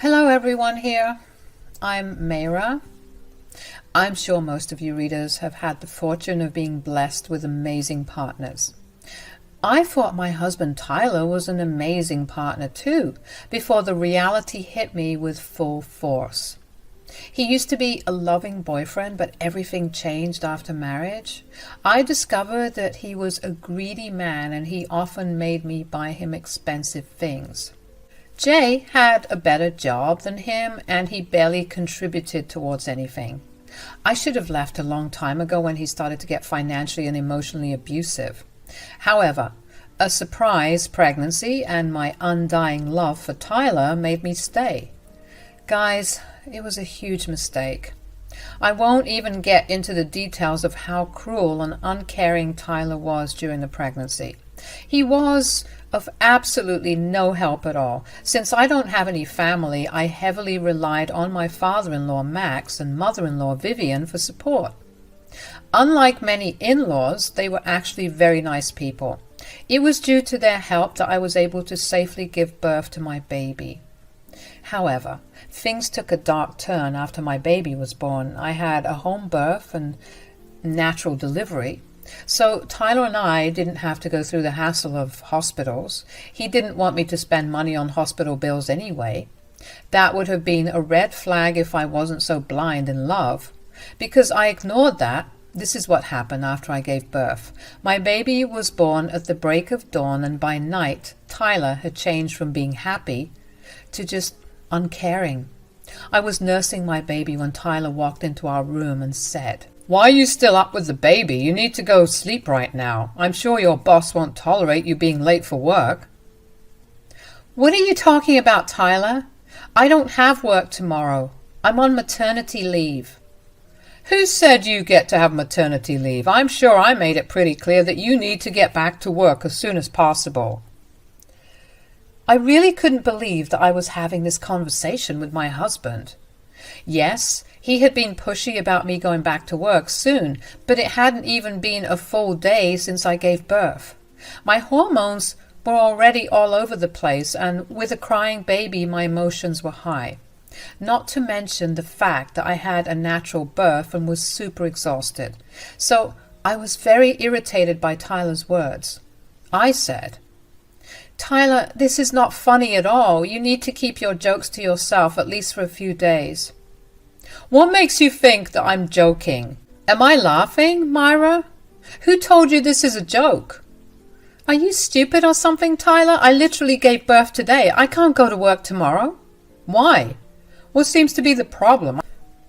Hello everyone here. I'm Mayra. I'm sure most of you readers have had the fortune of being blessed with amazing partners. I thought my husband Tyler was an amazing partner too, before the reality hit me with full force. He used to be a loving boyfriend, but everything changed after marriage. I discovered that he was a greedy man and he often made me buy him expensive things. Jay had a better job than him and he barely contributed towards anything. I should have left a long time ago when he started to get financially and emotionally abusive. However, a surprise pregnancy and my undying love for Tyler made me stay. Guys, it was a huge mistake. I won't even get into the details of how cruel and uncaring Tyler was during the pregnancy. He was of absolutely no help at all. Since I don't have any family, I heavily relied on my father-in-law Max and mother-in-law Vivian for support. Unlike many in-laws, they were actually very nice people. It was due to their help that I was able to safely give birth to my baby. However, things took a dark turn after my baby was born. I had a home birth and natural delivery. So Tyler and I didn't have to go through the hassle of hospitals. He didn't want me to spend money on hospital bills anyway. That would have been a red flag if I wasn't so blind in love. Because I ignored that, this is what happened after I gave birth. My baby was born at the break of dawn, and by night, Tyler had changed from being happy to just uncaring. I was nursing my baby when Tyler walked into our room and said, "Why are you still up with the baby? You need to go sleep right now. I'm sure your boss won't tolerate you being late for work." "What are you talking about, Tyler? I don't have work tomorrow. I'm on maternity leave." "Who said you get to have maternity leave? I'm sure I made it pretty clear that you need to get back to work as soon as possible." I really couldn't believe that I was having this conversation with my husband. Yes, he had been pushy about me going back to work soon, but it hadn't even been a full day since I gave birth. My hormones were already all over the place, and with a crying baby, my emotions were high. Not to mention the fact that I had a natural birth and was super exhausted. So I was very irritated by Tyler's words. I said, "Tyler, this is not funny at all. You need to keep your jokes to yourself, at least for a few days." "What makes you think that I'm joking? Am I laughing, Mayra? Who told you this is a joke?" "Are you stupid or something, Tyler? I literally gave birth today. I can't go to work tomorrow." "Why? What seems to be the problem?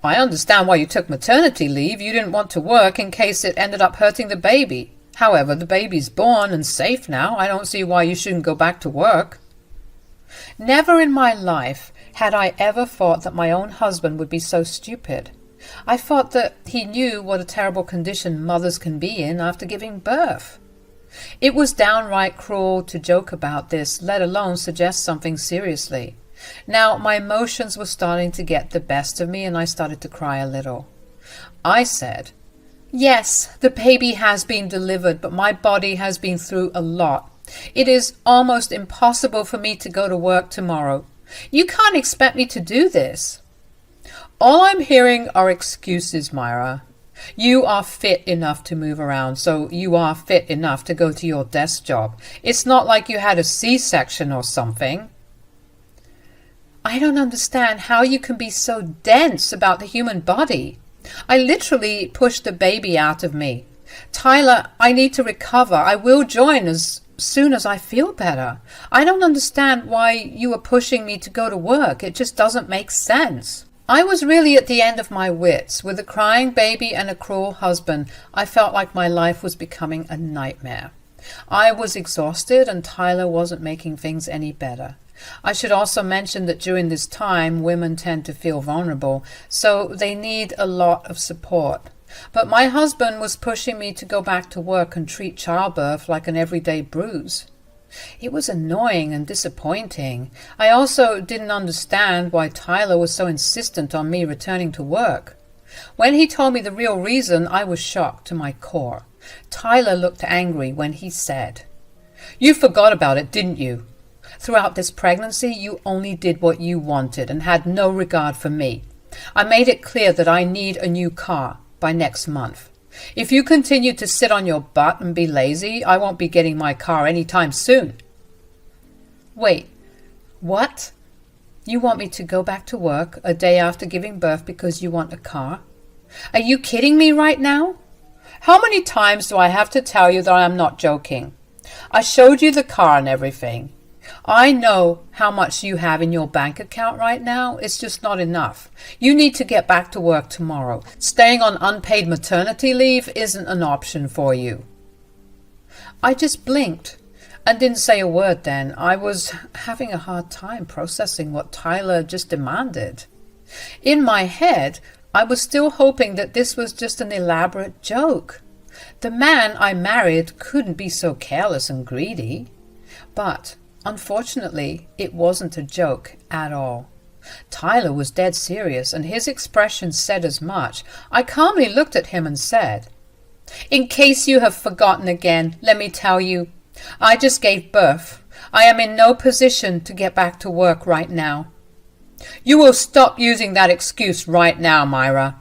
I understand why you took maternity leave. You didn't want to work in case it ended up hurting the baby. However, the baby's born and safe now. I don't see why you shouldn't go back to work." Never in my life had I ever thought that my own husband would be so stupid. I thought that he knew what a terrible condition mothers can be in after giving birth. It was downright cruel to joke about this, let alone suggest something seriously. Now my emotions were starting to get the best of me and I started to cry a little. I said, "Yes, the baby has been delivered, but my body has been through a lot. It is almost impossible for me to go to work tomorrow. You can't expect me to do this." "All I'm hearing are excuses, Mayra. You are fit enough to move around, so you are fit enough to go to your desk job. It's not like you had a C-section or something." I don't understand how you can be so dense about the human body. I literally pushed the baby out of me. "Tyler, I need to recover. I will join as soon as I feel better. I don't understand why you are pushing me to go to work. It just doesn't make sense." I was really at the end of my wits. With a crying baby and a cruel husband, I felt like my life was becoming a nightmare. I was exhausted and Tyler wasn't making things any better. I should also mention that during this time, women tend to feel vulnerable, so they need a lot of support. But my husband was pushing me to go back to work and treat childbirth like an everyday bruise. It was annoying and disappointing. I also didn't understand why Tyler was so insistent on me returning to work. When he told me the real reason, I was shocked to my core. Tyler looked angry when he said, "You forgot about it, didn't you? Throughout this pregnancy, you only did what you wanted and had no regard for me. I made it clear that I need a new car by next month. If you continue to sit on your butt and be lazy, I won't be getting my car anytime soon." "Wait, what? You want me to go back to work a day after giving birth because you want a car? Are you kidding me right now? How many times do I have to tell you that I am not joking? I showed you the car and everything. I know how much you have in your bank account right now. It's just not enough. You need to get back to work tomorrow. Staying on unpaid maternity leave isn't an option for you." I just blinked and didn't say a word then. I was having a hard time processing what Tyler just demanded. In my head, I was still hoping that this was just an elaborate joke. The man I married couldn't be so careless and greedy. But unfortunately, it wasn't a joke at all. Tyler was dead serious, and his expression said as much. I calmly looked at him and said, "In case you have forgotten again, let me tell you, I just gave birth. I am in no position to get back to work right now." "You will stop using that excuse right now, Mayra.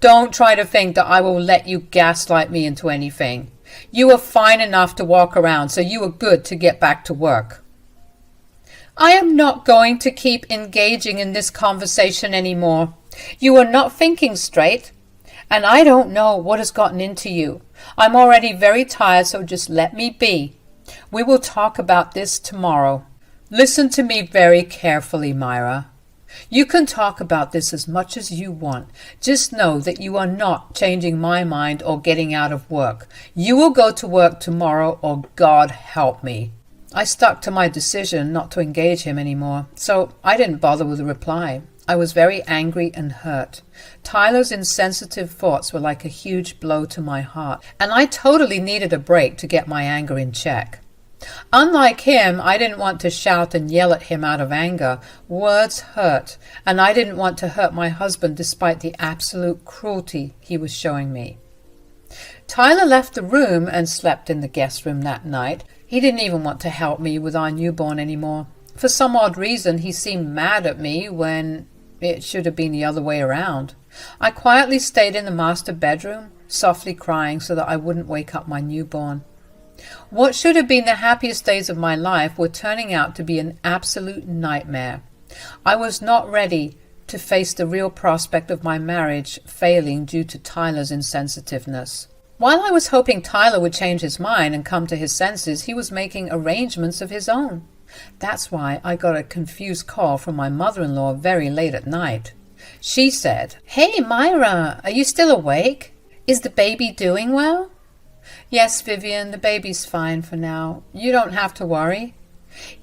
Don't try to think that I will let you gaslight me into anything. You are fine enough to walk around, so you are good to get back to work." "I am not going to keep engaging in this conversation anymore. You are not thinking straight, and I don't know what has gotten into you. I'm already very tired, so just let me be. We will talk about this tomorrow. Listen to me very carefully, Mayra. You can talk about this as much as you want. Just know that you are not changing my mind or getting out of work. You will go to work tomorrow, or God help me." I stuck to my decision not to engage him anymore, so I didn't bother with a reply. I was very angry and hurt. Tyler's insensitive thoughts were like a huge blow to my heart, and I totally needed a break to get my anger in check. Unlike him, I didn't want to shout and yell at him out of anger. Words hurt, and I didn't want to hurt my husband despite the absolute cruelty he was showing me. Tyler left the room and slept in the guest room that night. He didn't even want to help me with our newborn anymore. For some odd reason, he seemed mad at me when it should have been the other way around. I quietly stayed in the master bedroom, softly crying so that I wouldn't wake up my newborn. What should have been the happiest days of my life were turning out to be an absolute nightmare. I was not ready to face the real prospect of my marriage failing due to Tyler's insensitiveness. While I was hoping Tyler would change his mind and come to his senses, he was making arrangements of his own. That's why I got a confused call from my mother-in-law very late at night. She said, "Hey, Mayra, are you still awake? Is the baby doing well?" "Yes, Vivian, the baby's fine for now. You don't have to worry."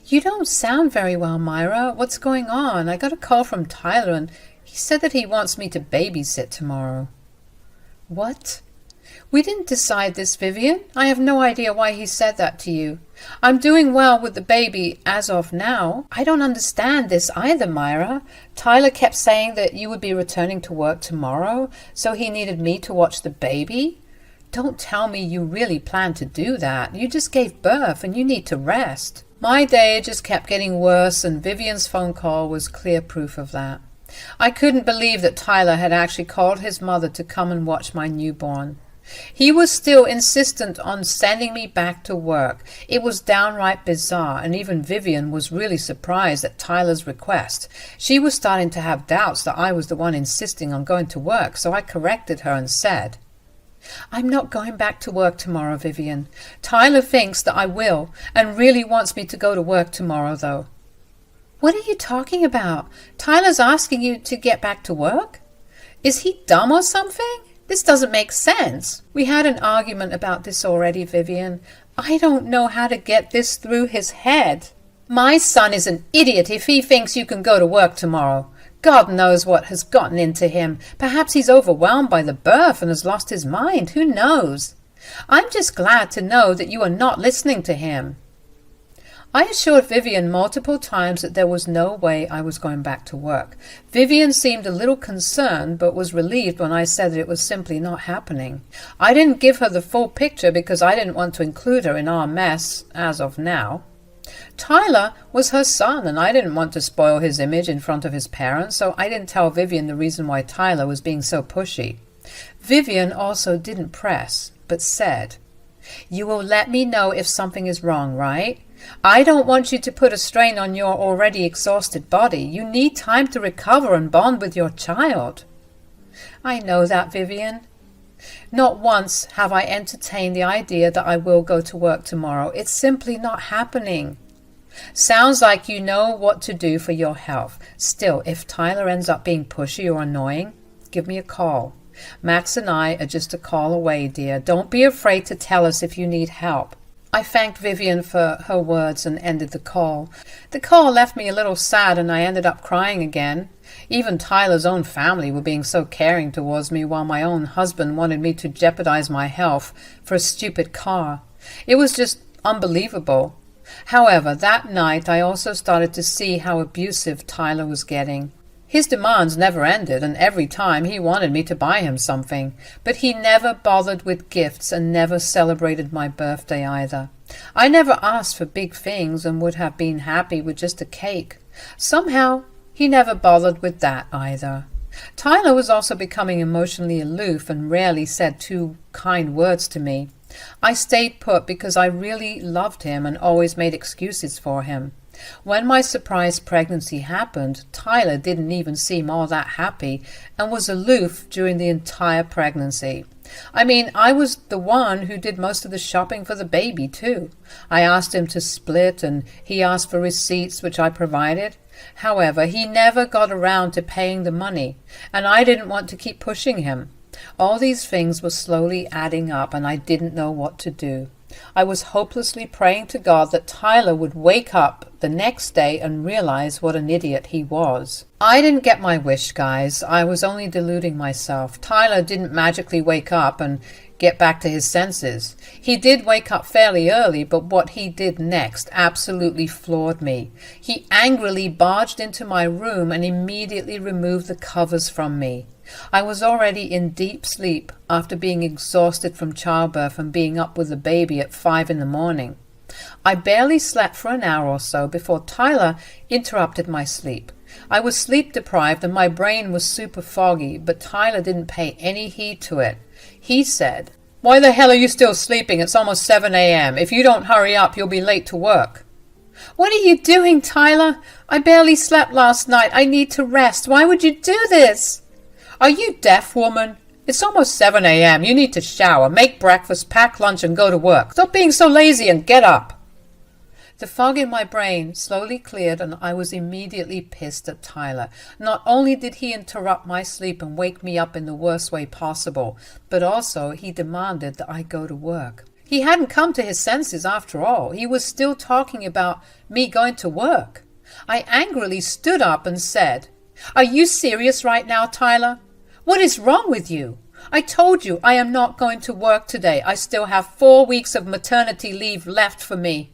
"You don't sound very well, Mayra. What's going on? I got a call from Tyler and he said that he wants me to babysit tomorrow." "What? We didn't decide this, Vivian. I have no idea why he said that to you. I'm doing well with the baby as of now. I don't understand this either, Mayra. Tyler kept saying that you would be returning to work tomorrow, so he needed me to watch the baby. Don't tell me you really plan to do that. You just gave birth and you need to rest." My day just kept getting worse, and Vivian's phone call was clear proof of that. I couldn't believe that Tyler had actually called his mother to come and watch my newborn. He was still insistent on sending me back to work. It was downright bizarre, and even Vivian was really surprised at Tyler's request. She was starting to have doubts that I was the one insisting on going to work, so I corrected her and said, "I'm not going back to work tomorrow, Vivian. Tyler thinks that I will, and really wants me to go to work tomorrow, though." "What are you talking about? Tyler's asking you to get back to work? Is he dumb or something? This doesn't make sense." "We had an argument about this already, Vivian. I don't know how to get this through his head. My son is an idiot if he thinks you can go to work tomorrow. God knows what has gotten into him. Perhaps he's overwhelmed by the birth and has lost his mind. Who knows? I'm just glad to know that you are not listening to him." I assured Vivian multiple times that there was no way I was going back to work. Vivian seemed a little concerned, but was relieved when I said that it was simply not happening. I didn't give her the full picture because I didn't want to include her in our mess as of now. Tyler was her son, and I didn't want to spoil his image in front of his parents, so I didn't tell Vivian the reason why Tyler was being so pushy. Vivian also didn't press, but said, "You will let me know if something is wrong, right? I don't want you to put a strain on your already exhausted body. You need time to recover and bond with your child." "I know that, Vivian. Not once have I entertained the idea that I will go to work tomorrow. It's simply not happening." "Sounds like you know what to do for your health. Still, if Tyler ends up being pushy or annoying, give me a call. Max and I are just a call away, dear. Don't be afraid to tell us if you need help." I thanked Vivian for her words and ended the call. The call left me a little sad, and I ended up crying again. Even Tyler's own family were being so caring towards me, while my own husband wanted me to jeopardize my health for a stupid car. It was just unbelievable. However, that night I also started to see how abusive Tyler was getting. His demands never ended, and every time he wanted me to buy him something, but he never bothered with gifts and never celebrated my birthday either. I never asked for big things and would have been happy with just a cake. Somehow, he never bothered with that either. Tyler was also becoming emotionally aloof and rarely said two kind words to me. I stayed put because I really loved him and always made excuses for him. When my surprise pregnancy happened, Tyler didn't even seem all that happy and was aloof during the entire pregnancy. I mean, I was the one who did most of the shopping for the baby, too. I asked him to split, and he asked for receipts, which I provided. However, he never got around to paying the money, and I didn't want to keep pushing him. All these things were slowly adding up, and I didn't know what to do. I was hopelessly praying to God that Tyler would wake up the next day and realize what an idiot he was. I didn't get my wish, guys. I was only deluding myself. Tyler didn't magically wake up and get back to his senses. He did wake up fairly early, but what he did next absolutely floored me. He angrily barged into my room and immediately removed the covers from me. I was already in deep sleep after being exhausted from childbirth and being up with the baby at 5 a.m. I barely slept for an hour or so before Tyler interrupted my sleep. I was sleep deprived and my brain was super foggy, but Tyler didn't pay any heed to it. He said, "Why the hell are you still sleeping? It's almost 7 a.m. If you don't hurry up, you'll be late to work." "What are you doing, Tyler? I barely slept last night. I need to rest. Why would you do this?" "Are you deaf, woman? It's almost 7 a.m. You need to shower, make breakfast, pack lunch, and go to work. Stop being so lazy and get up." The fog in my brain slowly cleared, and I was immediately pissed at Tyler. Not only did he interrupt my sleep and wake me up in the worst way possible, but also he demanded that I go to work. He hadn't come to his senses after all. He was still talking about me going to work. I angrily stood up and said, "Are you serious right now, Tyler? What is wrong with you? I told you I am not going to work today. I still have 4 weeks of maternity leave left for me."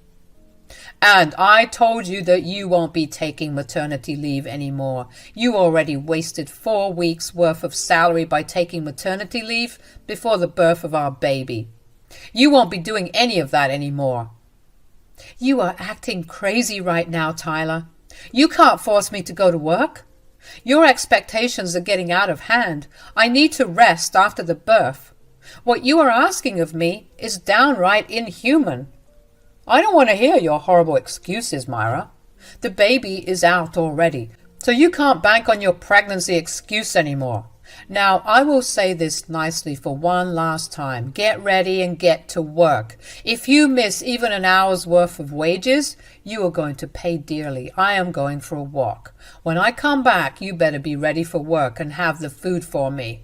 "And I told you that you won't be taking maternity leave anymore. You already wasted 4 weeks' worth of salary by taking maternity leave before the birth of our baby. You won't be doing any of that anymore." "You are acting crazy right now, Tyler. You can't force me to go to work. Your expectations are getting out of hand. I need to rest after the birth. What you are asking of me is downright inhuman." "I don't want to hear your horrible excuses, Mayra. The baby is out already, so you can't bank on your pregnancy excuse anymore. Now, I will say this nicely for one last time. Get ready and get to work. If you miss even an hour's worth of wages, you are going to pay dearly. I am going for a walk. When I come back, you better be ready for work and have the food for me."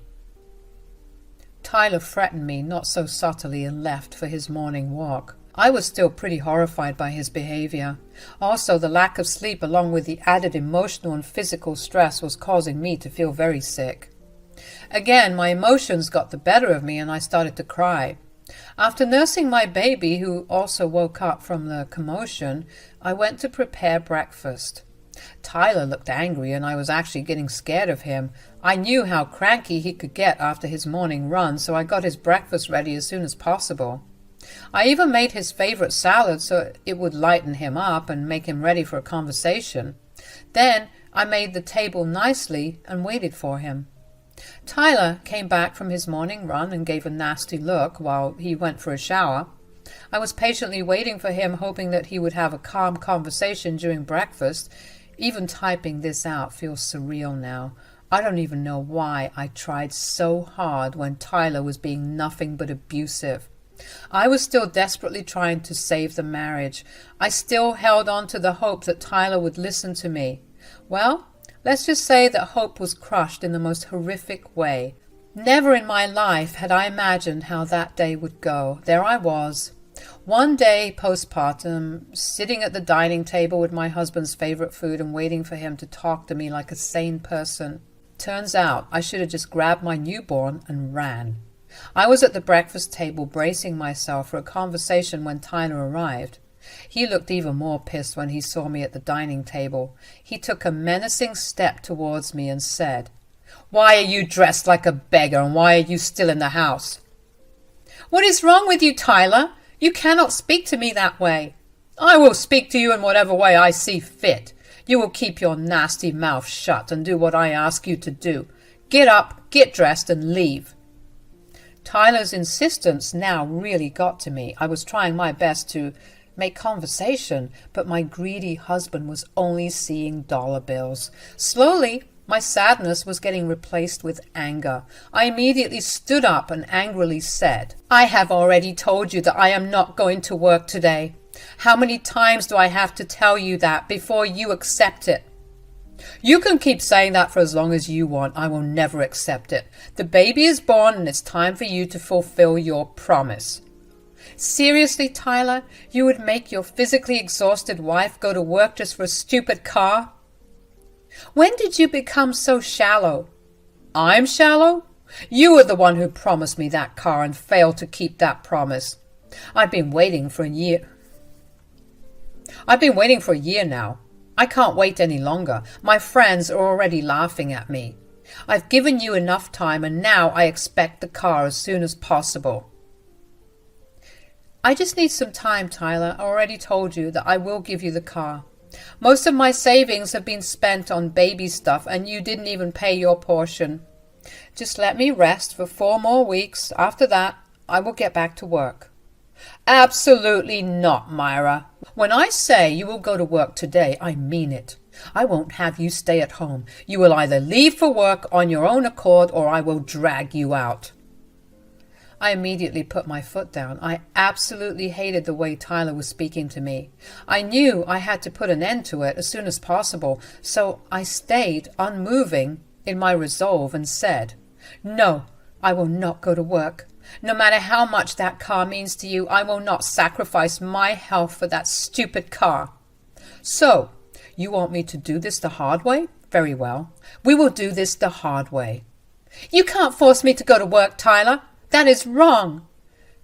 Tyler threatened me not so subtly and left for his morning walk. I was still pretty horrified by his behavior. Also, the lack of sleep along with the added emotional and physical stress was causing me to feel very sick. Again, my emotions got the better of me and I started to cry. After nursing my baby, who also woke up from the commotion, I went to prepare breakfast. Tyler looked angry and I was actually getting scared of him. I knew how cranky he could get after his morning run, so I got his breakfast ready as soon as possible. I even made his favorite salad so it would lighten him up and make him ready for a conversation. Then I made the table nicely and waited for him. Tyler came back from his morning run and gave a nasty look while he went for a shower. I was patiently waiting for him, hoping that he would have a calm conversation during breakfast. Even typing this out feels surreal now. I don't even know why I tried so hard when Tyler was being nothing but abusive. I was still desperately trying to save the marriage. I still held on to the hope that Tyler would listen to me. Well, let's just say that hope was crushed in the most horrific way. Never in my life had I imagined how that day would go. There I was, one day postpartum, sitting at the dining table with my husband's favorite food and waiting for him to talk to me like a sane person. Turns out I should have just grabbed my newborn and ran. I was at the breakfast table bracing myself for a conversation when Tyler arrived. He looked even more pissed when he saw me at the dining table. He took a menacing step towards me and said, "Why are you dressed like a beggar, and why are you still in the house?" "What is wrong with you, Tyler? You cannot speak to me that way." "I will speak to you in whatever way I see fit. You will keep your nasty mouth shut and do what I ask you to do. Get up, get dressed, and leave." Tyler's insistence now really got to me. I was trying my best to make conversation, but my greedy husband was only seeing dollar bills. Slowly, my sadness was getting replaced with anger. I immediately stood up and angrily said, "I have already told you that I am not going to work today. How many times do I have to tell you that before you accept it?" "You can keep saying that for as long as you want. I will never accept it. The baby is born and it's time for you to fulfill your promise." "Seriously, Tyler? You would make your physically exhausted wife go to work just for a stupid car?" "When did you become so shallow?" "I'm shallow? You were the one who promised me that car and failed to keep that promise. I've been waiting for a year now. I can't wait any longer. My friends are already laughing at me. I've given you enough time, and now I expect the car as soon as possible." "I just need some time, Tyler. I already told you that I will give you the car. Most of my savings have been spent on baby stuff, and you didn't even pay your portion. Just let me rest for 4 more weeks. After that, I will get back to work." "Absolutely not, Mayra. When I say you will go to work today, I mean it. I won't have you stay at home. You will either leave for work on your own accord, or I will drag you out." I immediately put my foot down. I absolutely hated the way Tyler was speaking to me. I knew I had to put an end to it as soon as possible, so I stayed unmoving in my resolve and said, "No, I will not go to work. No matter how much that car means to you, I will not sacrifice my health for that stupid car." "So, you want me to do this the hard way? Very well. We will do this the hard way." "You can't force me to go to work, Tyler. That is wrong."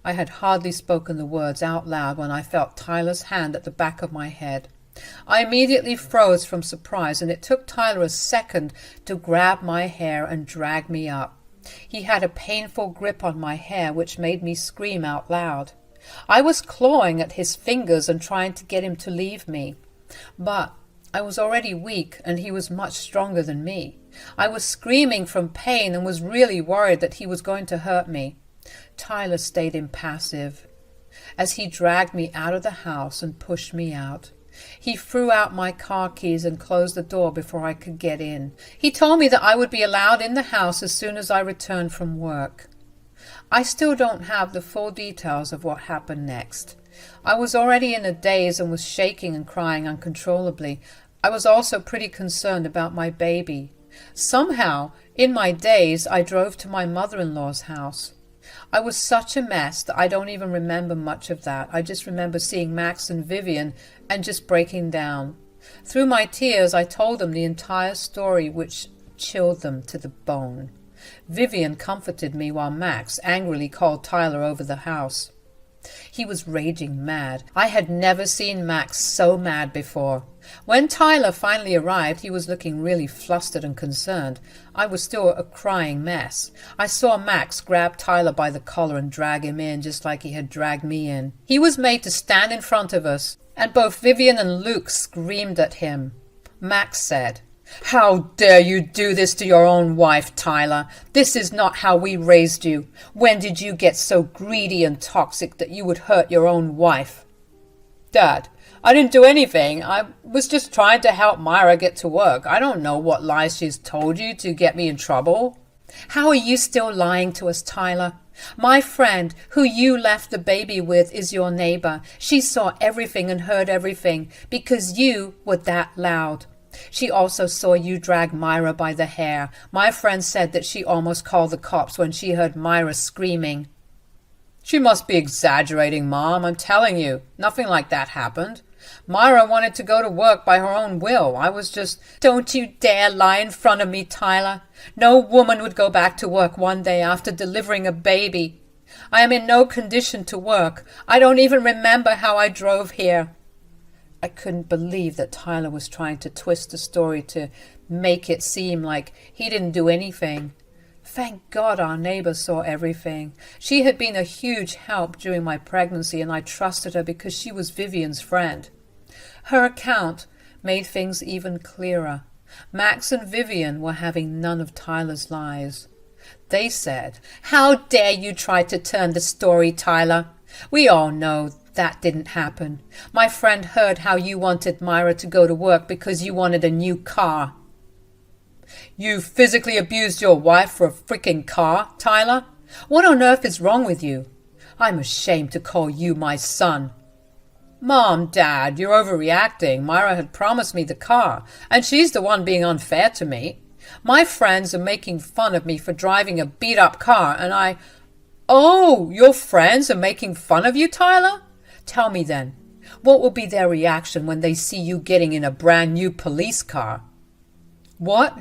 I had hardly spoken the words out loud when I felt Tyler's hand at the back of my head. I immediately froze from surprise, and it took Tyler a second to grab my hair and drag me up. He had a painful grip on my hair, which made me scream out loud. I was clawing at his fingers and trying to get him to leave me. But I was already weak, and he was much stronger than me. I was screaming from pain and was really worried that he was going to hurt me. Tyler stayed impassive as he dragged me out of the house and pushed me out. He threw out my car keys and closed the door before I could get in. He told me that I would be allowed in the house as soon as I returned from work. I still don't have the full details of what happened next. I was already in a daze and was shaking and crying uncontrollably. I was also pretty concerned about my baby. Somehow, in my daze, I drove to my mother-in-law's house. I was such a mess that I don't even remember much of that. I just remember seeing Max and Vivian and just breaking down. Through my tears, I told them the entire story, which chilled them to the bone. Vivian comforted me while Max angrily called Tyler over the house. He was raging mad. I had never seen Max so mad before. When Tyler finally arrived, he was looking really flustered and concerned. I was still a crying mess. I saw Max grab Tyler by the collar and drag him in just like he had dragged me in. He was made to stand in front of us, and both Vivian and Luke screamed at him. Max said, "How dare you do this to your own wife, Tyler? This is not how we raised you. When did you get so greedy and toxic that you would hurt your own wife?" "Dad, I didn't do anything. I was just trying to help Mayra get to work. I don't know what lies she's told you to get me in trouble." "How are you still lying to us, Tyler? My friend, who you left the baby with, is your neighbor. She saw everything and heard everything because you were that loud. She also saw you drag Mayra by the hair. My friend said that she almost called the cops when she heard Mayra screaming." "She must be exaggerating, Mom. I'm telling you, nothing like that happened. Mayra wanted to go to work by her own will. I was just—" "Don't you dare lie in front of me, Tyler. No woman would go back to work one day after delivering a baby. I am in no condition to work. I don't even remember how I drove here." I couldn't believe that Tyler was trying to twist the story to make it seem like he didn't do anything. Thank God our neighbor saw everything. She had been a huge help during my pregnancy, and I trusted her because she was Vivian's friend. Her account made things even clearer. Max and Vivian were having none of Tyler's lies. They said, "How dare you try to turn the story, Tyler? We all know that didn't happen. My friend heard how you wanted Mayra to go to work because you wanted a new car." "You physically abused your wife for a freaking car, Tyler? What on earth is wrong with you? I'm ashamed to call you my son." "Mom, Dad, you're overreacting. Mayra had promised me the car, and she's the one being unfair to me. My friends are making fun of me for driving a beat-up car, and I—" "Oh, your friends are making fun of you, Tyler? Tell me then, what will be their reaction when they see you getting in a brand new police car?" "What?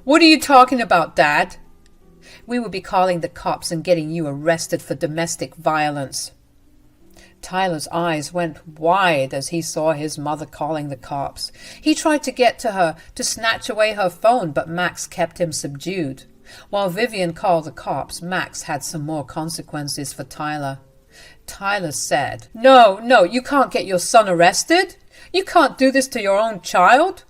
What are you talking about, Dad?" "We will be calling the cops and getting you arrested for domestic violence." Tyler's eyes went wide as he saw his mother calling the cops. He tried to get to her to snatch away her phone, but Max kept him subdued. While Vivian called the cops, Max had some more consequences for Tyler. Tyler said, No, you can't get your son arrested. You can't do this to your own child.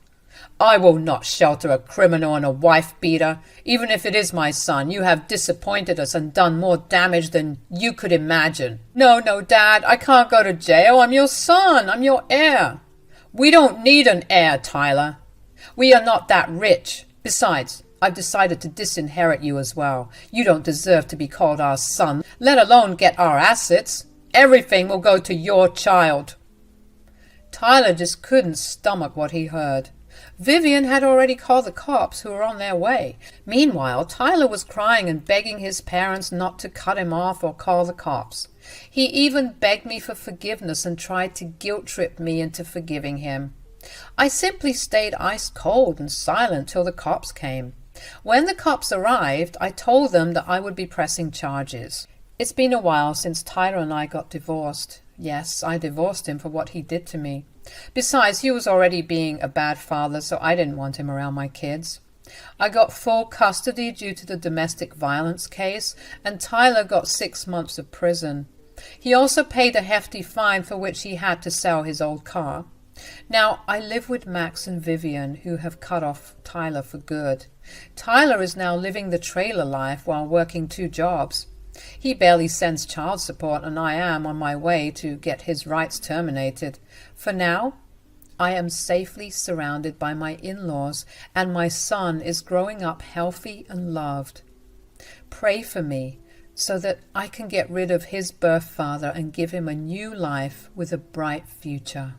I will not shelter a criminal and a wife-beater. Even if it is my son, you have disappointed us and done more damage than you could imagine." No, Dad, I can't go to jail. I'm your son. I'm your heir." "We don't need an heir, Tyler. We are not that rich. Besides, I've decided to disinherit you as well. You don't deserve to be called our son, let alone get our assets. Everything will go to your child." Tyler just couldn't stomach what he heard. Vivian had already called the cops, who were on their way. Meanwhile, Tyler was crying and begging his parents not to cut him off or call the cops. He even begged me for forgiveness and tried to guilt-trip me into forgiving him. I simply stayed ice-cold and silent till the cops came. When the cops arrived, I told them that I would be pressing charges. It's been a while since Tyler and I got divorced. Yes, I divorced him for what he did to me. Besides, he was already being a bad father, so I didn't want him around my kids. I got full custody due to the domestic violence case, and Tyler got 6 months of prison. He also paid a hefty fine for which he had to sell his old car. Now, I live with Max and Vivian, who have cut off Tyler for good. Tyler is now living the trailer life while working 2 jobs. He barely sends child support, and I am on my way to get his rights terminated. For now, I am safely surrounded by my in-laws, and my son is growing up healthy and loved. Pray for me so that I can get rid of his birth father and give him a new life with a bright future.